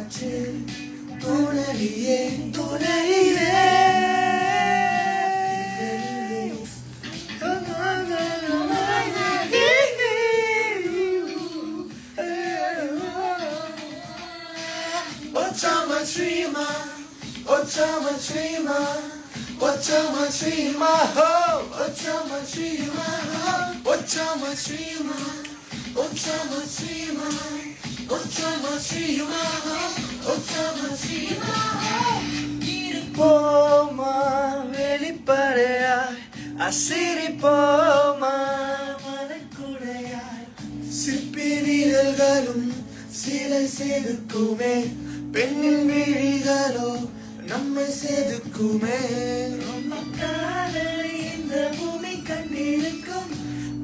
என்னாச்சு தோணலியே தோணலிலே Ochama Trima, Ochama Trima, Ochama Trima, Ochama Trima, Ochama Trima, Ochama Trima, Ochama Trima, Ochama Trima. Iripoma, வெளிப்படையாய் அசிரிப்போமா மனக்குடையாய் சிற்பி வீரர்களும் சிலை செதுக்குமே பெண்ணின் விழிகளோ நம்மை செதுக்குமே இந்த பூமி கண்டிருக்கும்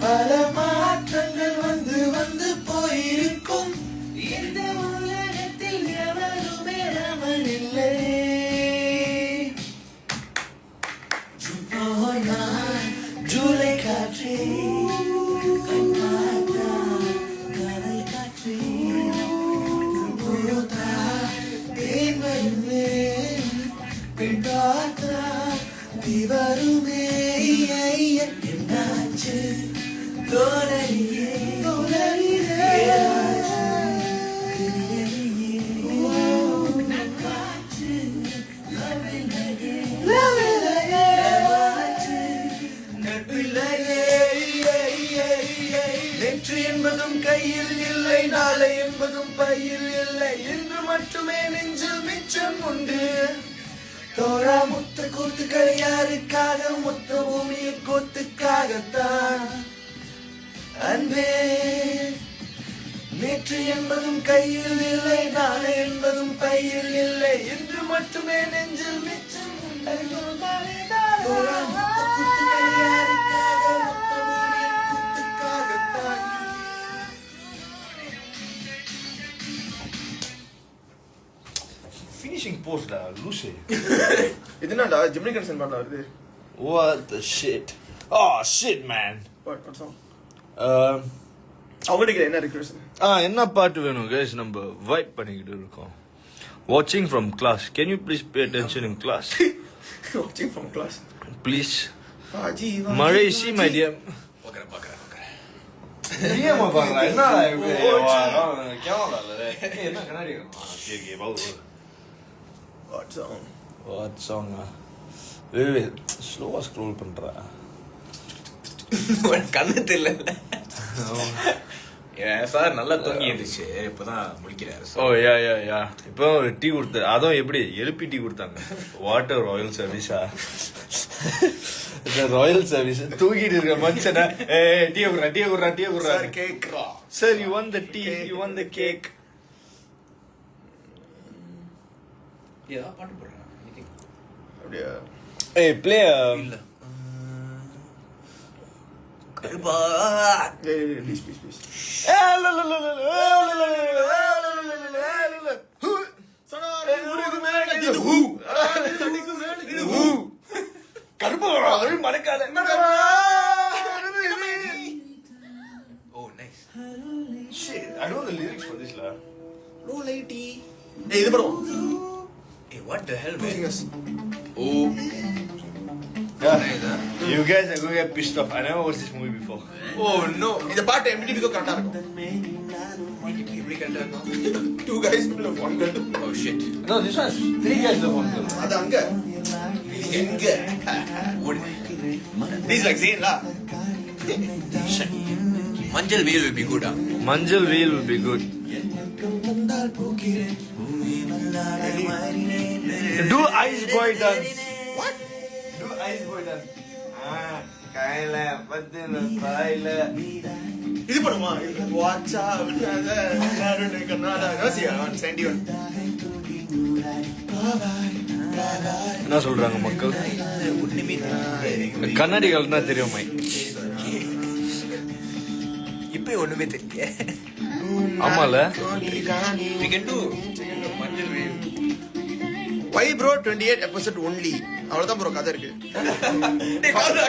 பல மாற்றங்கள் வந்து வந்து போயிருக்கும் இந்த உலகத்தில் எவருமே ராமன் இல்லை ஜூலை காற்றே வருமே என்னாச்சு தோணலியே தோணலிலே நேற்று என்பதும் கையில் இல்லை நாளை என்பதும் பையில் இல்லை இன்று மட்டுமே நெஞ்சில் மிச்சம் உண்டு தோழா முத்த கூத்துக்கள் யாருக்காக முத்த பூமியை கூத்துக்காகத்தான் அன்பே நேற்று என்பதும் கையில் இல்லை நாளை என்பதும் பையில் இல்லை இன்று மட்டுமே நெஞ்சில் மிச்சம் தோழா முத்த கூத்துக்கள் யாருக்காக முத்த பூமியை கூத்துக்காகத்தான் Finishing pose la, loose. இதுனாடா Gemini கன்சன் பண்ணா வருது What the shit? Oh shit, man. what song அவங்களுக்கு என்ன ரிக்வெஸ்ட் என்ன பாட்டு வேணும் guys? நம்ம வைப் பண்ணிக்கிட்டு இருக்கோம். Watching from class. Can you please pay attention in class? watching from class Please. Vaji Murray, see my dear. DM பாக்கறா. என்னடா இது? கேவலா இல்ல. என்ன கண்ணாடி? ஓகே பாவு. What song? Wait. Slow scroll பண்றா. கண்ணு தெரியல சார் நல்லா தூங்கி இருந்துச்சு இப்பதான் முடிக்கிறாரு. ஓ யா இப்போ ஒரு டீ கொடுத்து அதுவும் எப்படி எழுப்பி டீ கொடுத்தாங்க. வாட்டர் ராயல் சர்வீஸா? இந்த ராயல் சர்வீஸ் தூக்கிட்டு இருக்க மனுஷனா டீ குடுறா கேக்குறா sir you want the tea you want the cake. ஏதா பாட்டு போடுறேன் அப்படியே ஏய் ப்ளே இல்ல ப்ளீஸ் மறக்காத. Oh nice Shit, I know the lyrics for this la. No லைட்டி இது படம் ஏய் what the hell Two singers. Oh Yeah. You guys are going to get pissed off. I never watched this movie before. Oh no இந்த பாட்டு MTV க்கு கரெக்ட்டா இருக்கும் இப்படி கரெக்டா இருக்கும். two guys full of one girl oh shit No, this one's three guys of one girl. அது அங்க எங்க this like Zayn la மஞ்சள் wheel will be good. Manjal Wheel will be good. Do Ice Boy dance. what Do Ice Boy dance. கையில பத்தில பாயில. இது படமா வாட்சா நாருன கண்ணாடா யோசியா 71 என்ன சொல்றாங்க மக்கள்? ஒண்ணுமே கண்ணாடிகள்னா தெரியுமா? இப்போ ஒண்ணுமே தெரியல. ஆமால we can do மஞ்சள் wheel. why bro 28 episode only அவ்வளவுதான் ப்ரோ கதை இருக்கு டேய் காதுடா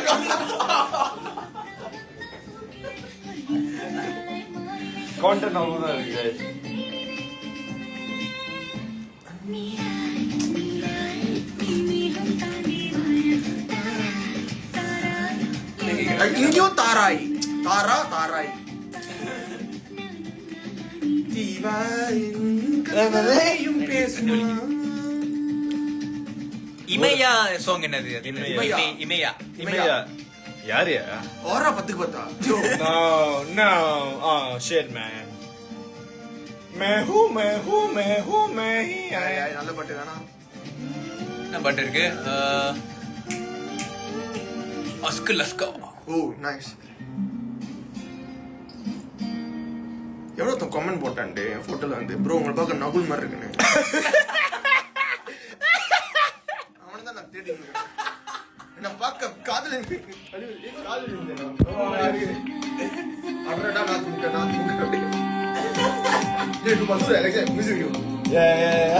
கான்டென்ட் அவ்வளவுதான் இருக்கு. இங்கேயும் தாராய் தாராய் தீவாயும் பேசும் இமையா சாங் என்னது அது? இமையா. இமையா இமையா யாரியா? ஓரா 10க்கு 10 No, no. Oh shit, man. मैं हूँ मैं ही आया. நல்ல பாட்டு தானா? என்ன பாட்டு இருக்கு? அஸ்கு லஸ்கா. ஓ நைஸ். எவ்வளோ கமெண்ட் போட்டான்ட்டு என் போட்டோல வந்து ப்ரோ உங்களை பார்க்க நகுல் மாதிரி இருக்குன்னு. அவனை தான் நான் தேடி என்ன பார்க்க காதல் அடடா நான் தூக்க டேய் டு boss Alex music Yeah.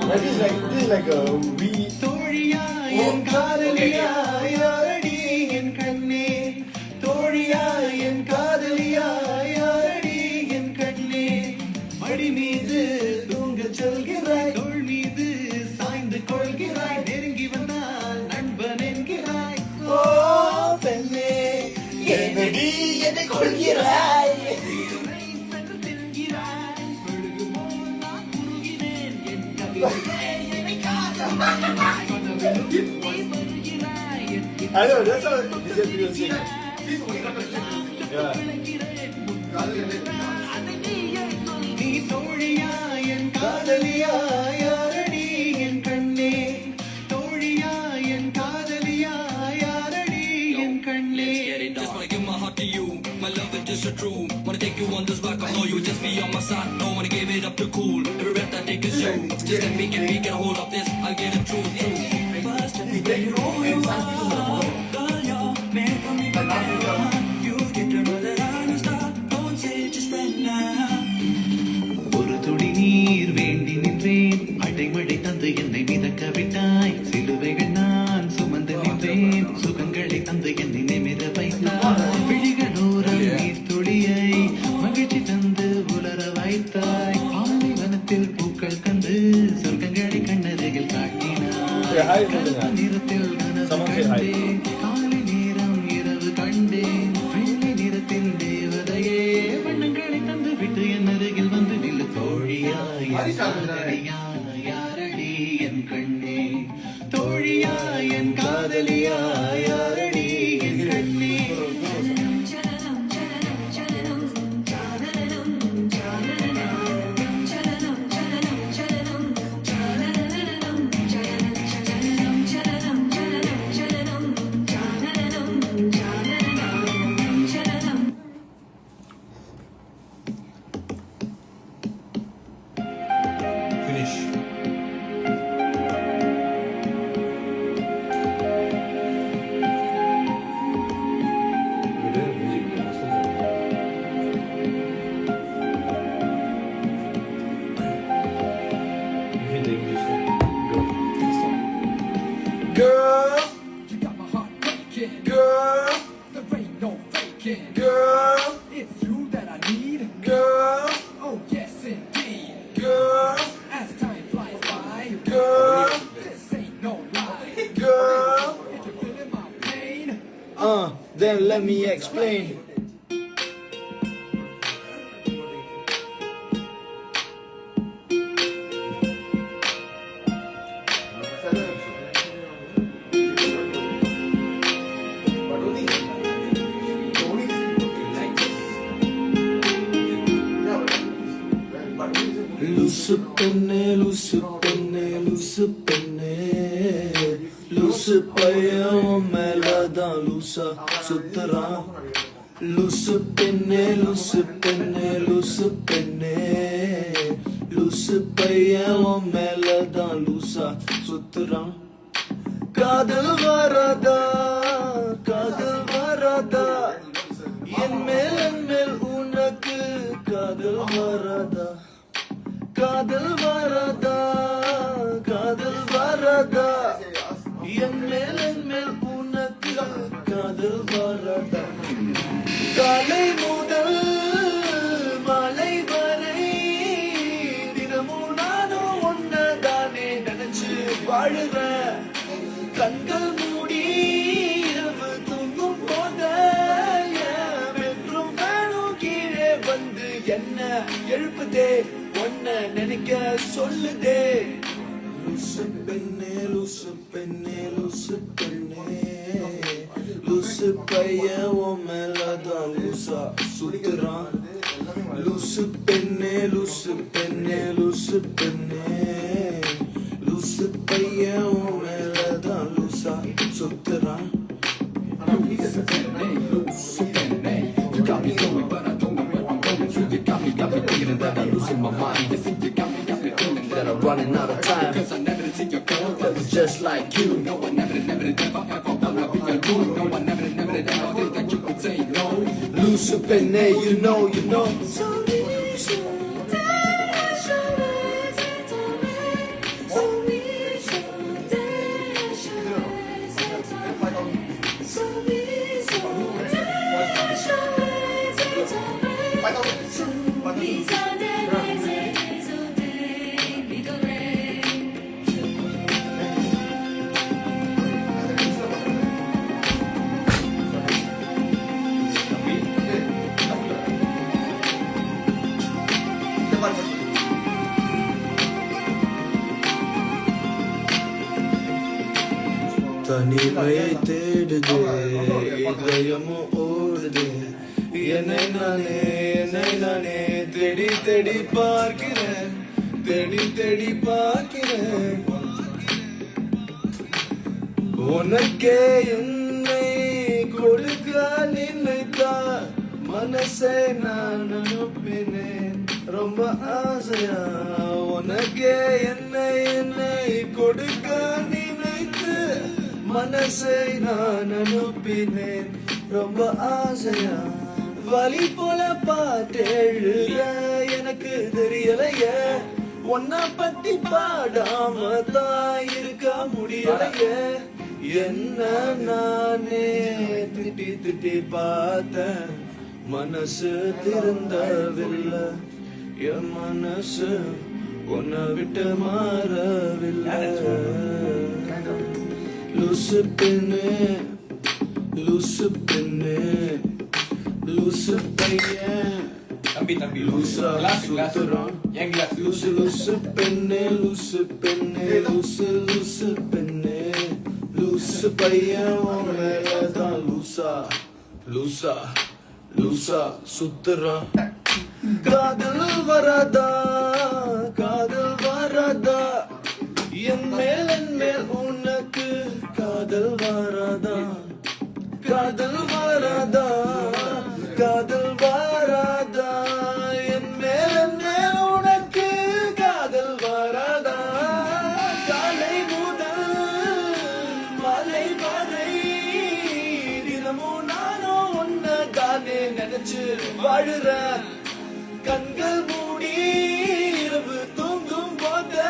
This is like a we. தோழியா என் காதலியா யாரடி என் கண்ணே தோழியா என் காதலியா யாரடி என் கண்ணே மடி மீது தூங்கச் சொல்கிறாய் தோள் மீது சாய்ந்து கொள்கிறாய் நெருங்கி வந்தால் நண்பன் என்கிறாய் ஓ பெண்ணே என்னடி என்னை கொள்கிறாய் I know that's how DJ Prio sing. Yeah. நீ தோழியா என் காதலியா யாரடி என் கண்ணே தோழியா என் காதலியா யாரடி என் கண்ணே Just wanna give my heart to you. My love is just so true. Wanna take you on this back. I know you just be on my side. Don't wanna give it up too cool. Every breath I take is you. Just let me get a hold of this. I'll get it true. First, let me get you who you are. Girl, you're made for me. You get to know that I'm a star. Don't say it, just right now. ஒரு துளி நீர் வேண்டி நின்றேன் அடைமழை தந்து என்னை மிதக்க விட்டாய் சிலுவைகள் நான் சுமந்து நின்றேன் சுகங்களை தந்து என்னை நிமிர வைத்தாய் விழிகளோரம் நீர் துளியை மகிழ்ச்சி தந்து உலர வைத்தாய் பாலைவனத்தில் பூக்கள் கண்டு சொர்க்கங்களை கண்ணருகில் Yeah, hi, காட்டினாய் நிறத்தில் Someone say hi. கண்டேன் காலை நேரம் இரவு கண்டேன் வெள்ளை நிறத்தில் தேவதையே வண்ணங்களை தந்து விட்டு என் அருகில் வந்து நில்லு தோழியா என் காதலியா யாரடி என் கண்ணே தோழியா என் காதலியா யாரடி என் கண்ணே Finish. Girl, You got my heart breaking. girl, There ain't no faking. girl, It's you that I need. girl, Oh yes indeed. girl, As time flies by, girl, this ain't no lie. girl. If you're feeling my pain, Then let me explain. லூசு பெண்ணே லூசு பெண்ணே லூசு பெண்ணே லூசு பையன் உன் மேலதான் லூசா சுத்துறான் லூசு பெண்ணே லூசு பெண்ணே லூசு பெண்ணே லூசு பையன் உன் மேலதான் லூசா சுத்துறான் காதல் வராதா என் மேல் உனக்கு காதல் வராதா என் மேல் உனக்கு காதல் வரதா காலை முதல் மாலை வரை தினமும் நானும் ஒன்னதானே நினைச்சு வாழுறேன் கண்கள் மூடி இரவு தூங்கும் போத பெற்றும் வேணும் கீழே வந்து என்ன எழுப்புதே ஒன்ன நினைக்க சொல்லுதே லூசு பெண்ணே லூசு பெண்ணே லூசு பெண்ணே லூசு பையன் உன் மேலதான் லூசா சுத்துறான் லூசு பெண்ணே லூசு பெண்ணே லூசு பெண்ணே லூசு பையன் உன் மேலதான் லூசா சுத்துறான் You got me going, but I don't know where I'm going to. You got me thinking that I'm losing my mind. You think you got me feeling that I'm running out of time. Cause I never did see your girl that was just like you. No, I never ever wanna be alone. No, I never ever think that you would say no. Loose penny, you know. தனிமையை தேடுதே இதயமும் ஓடுதே என்னை நானே தேடி பார்க்கிறேன் உனக்கே என்னை கொடுக்க நினைத்தார் மனசை நான் அனுப்பினேன் ரொம்ப ஆசையா உனக்கே என்னை கொடுக்க நினைத்து மனசை நான் அனுப்பினேன் ரொம்ப ஆசையா வலி போல பாட்டெழுத எனக்கு தெரியலையே ஒன்னா பத்தி பாடாம தான் இருக்க முடியலையே என்ன நானே திட்டி பார்த்தேன் மனசு திருந்தவில்லை என் மனசு உன்னை விட்டு மாறவில்லை லூசு பெண்ணு லூசு பையன் தம்பி லூசா சுத்துறான் என் கிளாஸ் லூசு பெண்ணு லூசு பையன் உன் மேலதான் லூசா சுத்துறான் காதல் வராதா என் மேல் உனக்கு காதல் வராதா என் மேல் உனக்கு காதல் வராதா காலை முதல் மாலை வரை தினமும் நானும் ஒன்னதானே நினைச்சு வாழுறேன் கண்கள் மூடி இரவு தூங்கும் போது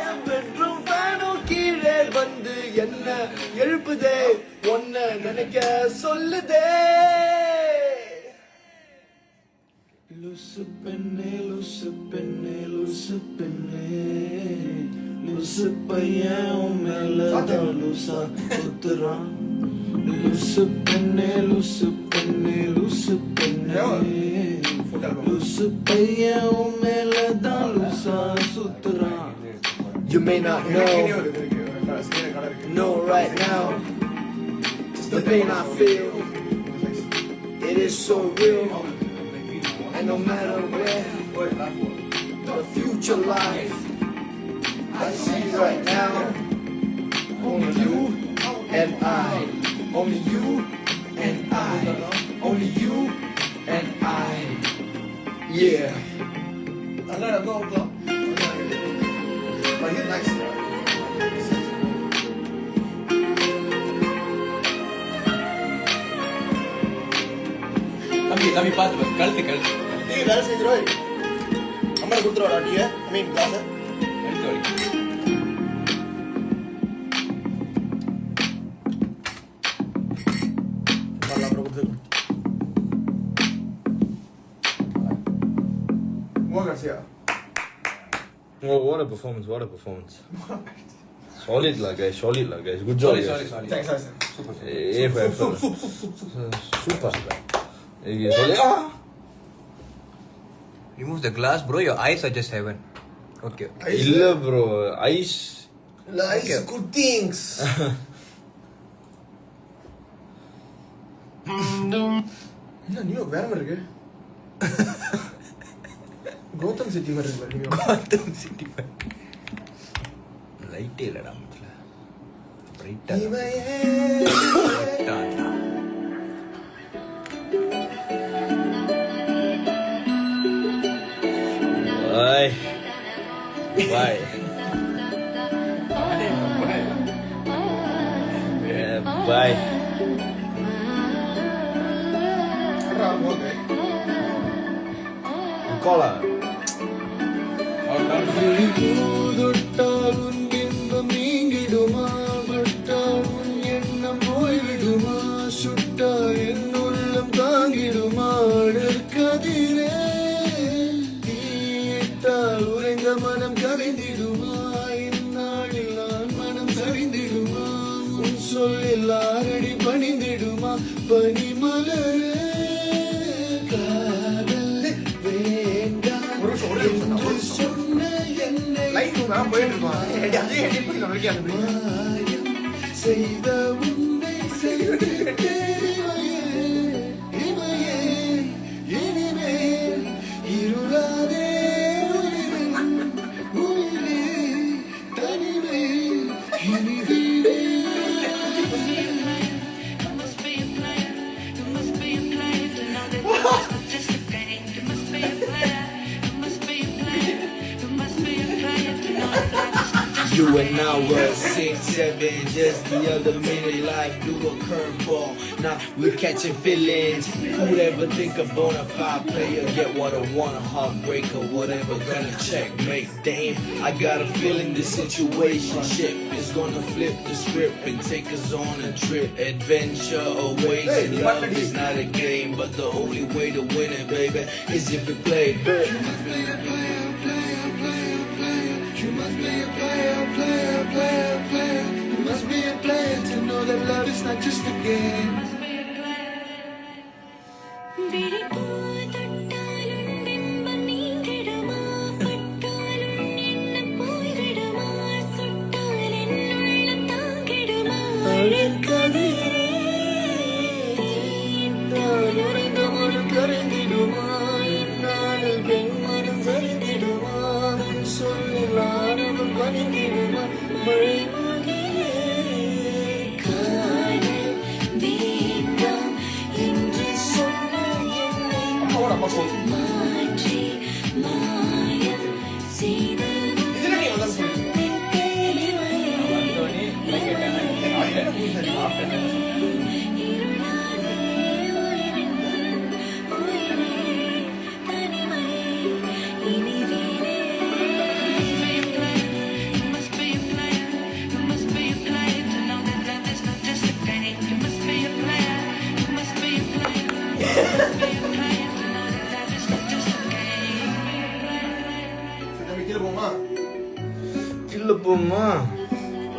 என் பெட்ரூம் ஃபேனும் கீழே வந்து என்ன எழுப்புதே ஒன்ன நினைக்க சொல்லுதே லூசு பெண்ணே லூசு பையன் உன் மேலதான் லூசா சுத்துறான் லூசு பெண்ணே லூசு பையன் உன் மேலதான் லூசா சுத்துறான். You may not know right now the pain I feel. It is so real, and no matter where the future lies, I see right now only you and I, only you and I, only you and I. Yeah. தம்பி பார்த்து கழுத்து நீங்க வேலை செஞ்சிருவோம் அம்மா கொடுத்துருவாடா நீங்க காசு கழுத்து வலி Oh, what a performance, what a performance. Solid lah guys, good job guys. Sorry. Thanks. A for effort. Super. Solid. Remove the glass, bro. Your eyes are just heaven. Okay. இல்ல bro, ice. Nice, good things. என்ன new வேற மாதிரி இருக்கு? கோத்தம் city மாதிரி இருக்கு new. Gotham City. Light இல்லடா மச்சான். Bright ஆ. Bye. Yeah, bye. Call her. தொட்டால் உன் பின்பம் நீங்கிடுமா பட்டால் உன் எண்ணம் போய்விடுமா சுட்டால் என் உள்ளம் தாங்கிடுமா கதிரே தீயிட்டால் உறைந்த மனம் கவிந்திடுமா இந்நாளில் நான் மனம் சரிந்திடுமா உன் சொல்லில் ஆரடி பணிந்திடுமா பனிமலரே காதல் வேண்டாம் என்று சொன்ன என்னை லைட் நான் போயிட்டு இருக்கோம். அதே எடிட் பண்ணி நம்மளுக்கே அனுப்பி. மாயம் செய்த உன்னை செய்திட்டே இமையே இனிமேல் இருளாதே உயிரே தனிமே இனிதீரே You and I were 6, 7, just the other minute. Life do a curveball. Now we're catching feelings. Who'd ever think a bona fide player get what I want, a heartbreaker, whatever, gonna checkmate. Damn, I got a feeling this situationship is gonna flip the script and take us on a trip. Adventure awaits. And love is not a game, but the only way to win it, baby, is if we play it. You must be a player, player, player, player. You must be a player, player, player, player. You must be a player to know that love is not just a game.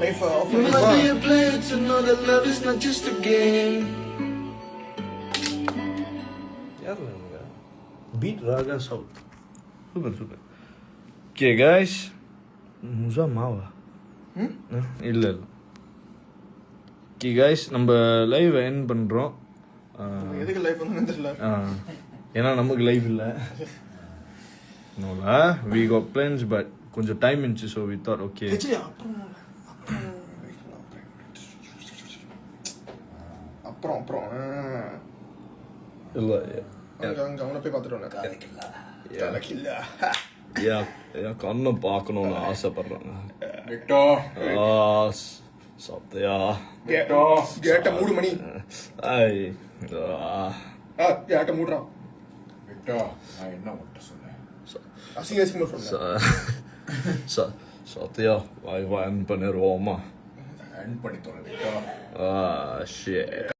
Life You must be a player to know that love is not just a game. Beat Raga South. Super. Okay, guys. Musa Mawa. இல்ல Okay, guys. நம்ம live end பண்றோம். எதுக்கு life வந்து தெரியல. ஏன்னா நமக்கு live இல்ல. நோலா we got plans but கொஞ்சம் டைம் இருந்துச்சு so we thought okay. அப்புறம் இல்ல அவனை போய் பார்த்துட்டு என் கண்ணை பார்க்கணும்னு ஆசைப்படுறாங்க. சத்யா கேட்ட மூடு மணி கேட்ட மூடுறான். அசிங்க சத்யா வாய் பண்ணிடுவோமா? பண்ணித்தோம். shit.